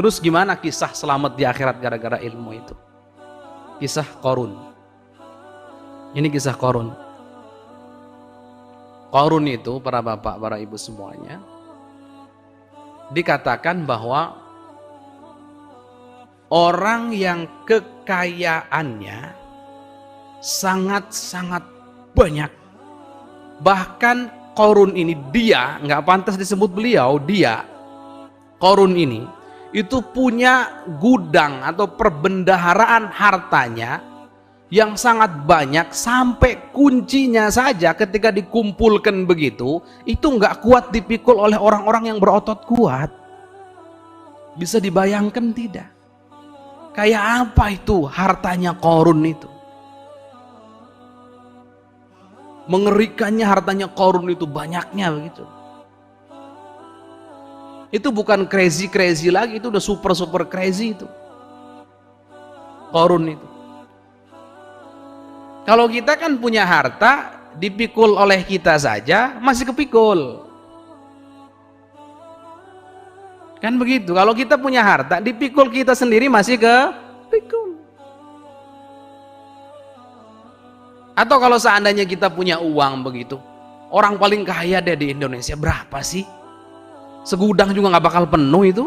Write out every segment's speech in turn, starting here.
Terus gimana kisah selamat di akhirat gara-gara ilmu itu? Kisah Qarun. Ini kisah Qarun. Qarun itu, para bapak, para ibu semuanya, dikatakan bahwa orang yang kekayaannya sangat-sangat banyak. Bahkan Qarun ini, dia, nggak pantas disebut beliau, dia, Qarun ini, itu punya gudang atau perbendaharaan hartanya yang sangat banyak, sampai kuncinya saja ketika dikumpulkan begitu, itu nggak kuat dipikul oleh orang-orang yang berotot kuat. Bisa dibayangkan tidak? Kayak apa itu hartanya Qarun itu? Mengerikannya hartanya Qarun itu, banyaknya begitu. Itu bukan crazy lagi, itu udah super crazy itu Qarun itu. Kalau kita kan punya harta, dipikul oleh kita saja masih kepikul, kan begitu. Kalau kita punya harta, dipikul kita sendiri masih kepikul. Atau kalau seandainya kita punya uang begitu, orang paling kaya deh di Indonesia berapa sih? Segudang juga nggak bakal penuh itu.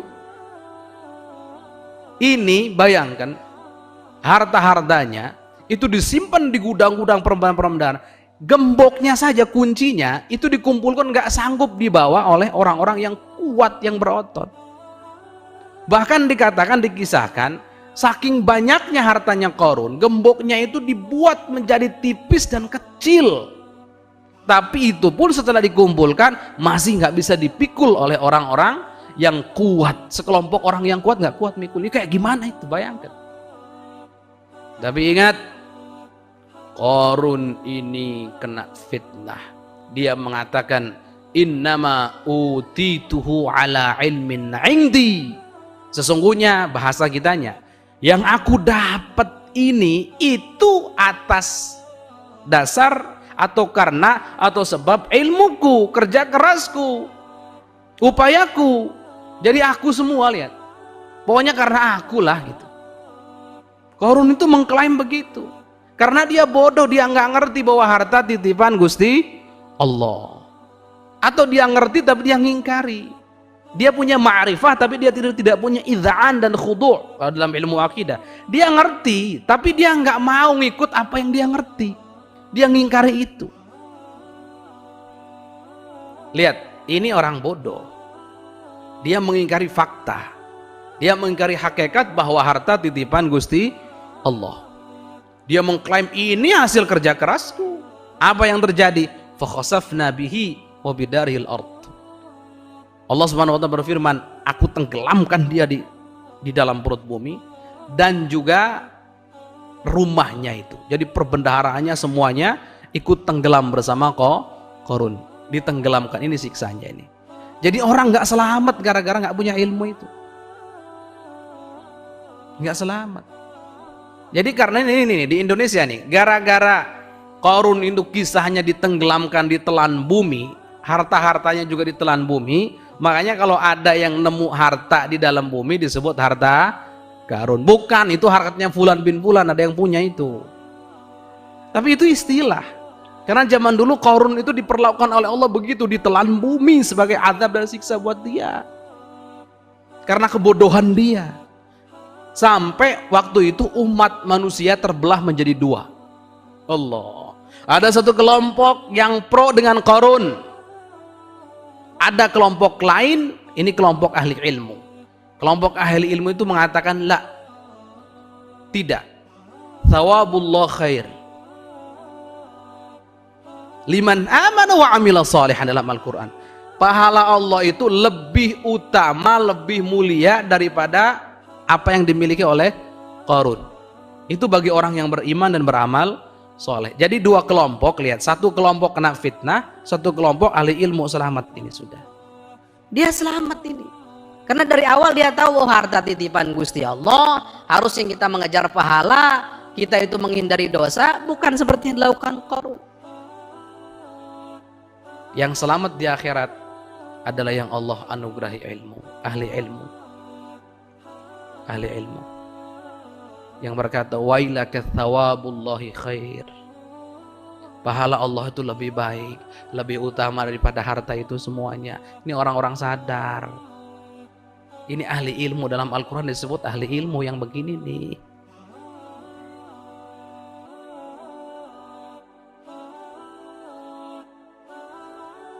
Ini bayangkan, harta-hartanya itu disimpan di gudang-gudang perempuan-perempuan. Gemboknya saja, kuncinya itu dikumpulkan nggak sanggup dibawa oleh orang-orang yang kuat, yang berotot. Bahkan dikatakan, dikisahkan, saking banyaknya hartanya Qarun, gemboknya itu dibuat menjadi tipis dan kecil. Tapi itu pun setelah dikumpulkan masih nggak bisa dipikul oleh orang-orang yang kuat. Sekelompok orang yang kuat nggak kuat mikul. Ini kayak gimana itu, bayangkan. Tapi ingat, Qarun ini kena fitnah. Dia mengatakan, innama utituhu ala ilmin indi. Sesungguhnya, bahasa kitanya, yang aku dapat ini itu atas dasar atau karena atau sebab ilmuku, kerja kerasku, upayaku. Jadi aku semua, lihat, pokoknya karena akulah gitu. Qarun itu mengklaim begitu karena dia bodoh, dia nggak ngerti bahwa harta titipan Gusti Allah. Atau dia ngerti tapi dia ngingkari. Dia punya ma'rifah tapi dia tidak punya idza'an dan khudu'. Kalau dalam ilmu akidah, dia ngerti tapi dia nggak mau ngikut apa yang dia ngerti. Dia ngingkari itu. Lihat, ini orang bodoh. Dia mengingkari fakta. Dia mengingkari hakikat bahwa harta titipan Gusti Allah. Dia mengklaim ini hasil kerja kerasku. Apa yang terjadi? Fa khasafna bihi wa bidarihil ard. Allah Subhanahu wa taala berfirman, aku tenggelamkan dia di dalam perut bumi dan juga rumahnya itu. Jadi perbendaharaannya semuanya ikut tenggelam bersama Qarun. Ditenggelamkan, ini siksanya ini. Jadi orang nggak selamat gara-gara nggak punya ilmu itu. Nggak selamat. Jadi karena ini di Indonesia nih, gara-gara Qarun itu kisahnya ditenggelamkan, ditelan bumi, harta-hartanya juga ditelan bumi, makanya kalau ada yang nemu harta di dalam bumi disebut harta Qarun. Bukan, itu hartanya Fulan bin Fulan, ada yang punya itu. Tapi itu istilah. Karena zaman dulu Qarun itu diperlakukan oleh Allah begitu, ditelan bumi sebagai azab dan siksa buat dia. Karena kebodohan dia. Sampai waktu itu umat manusia terbelah menjadi dua. Allah. Ada satu kelompok yang pro dengan Qarun. Ada kelompok lain, ini kelompok ahli ilmu. Kelompok ahli ilmu itu mengatakan, la, tidak, thawabullah khair liman amana wa amila salihan, dalam Al-Quran. Pahala Allah itu lebih utama, lebih mulia daripada apa yang dimiliki oleh Qarun. Itu bagi orang yang beriman dan beramal soleh. Jadi dua kelompok, lihat, satu kelompok kena fitnah, satu kelompok ahli ilmu selamat. Ini sudah, dia selamat ini. Karena dari awal dia tahu, oh, harta titipan Gusti Allah, harusnya kita mengejar pahala, kita itu menghindari dosa, bukan seperti yang dilakukan Qarun. Yang selamat di akhirat adalah yang Allah anugerahi ilmu, ahli ilmu. ahli ilmu yang berkata wailaka thawabullahi khair, pahala Allah itu lebih baik, lebih utama daripada harta itu semuanya. Ini orang-orang sadar. Ini ahli ilmu, dalam Al-Quran disebut ahli ilmu yang begini nih.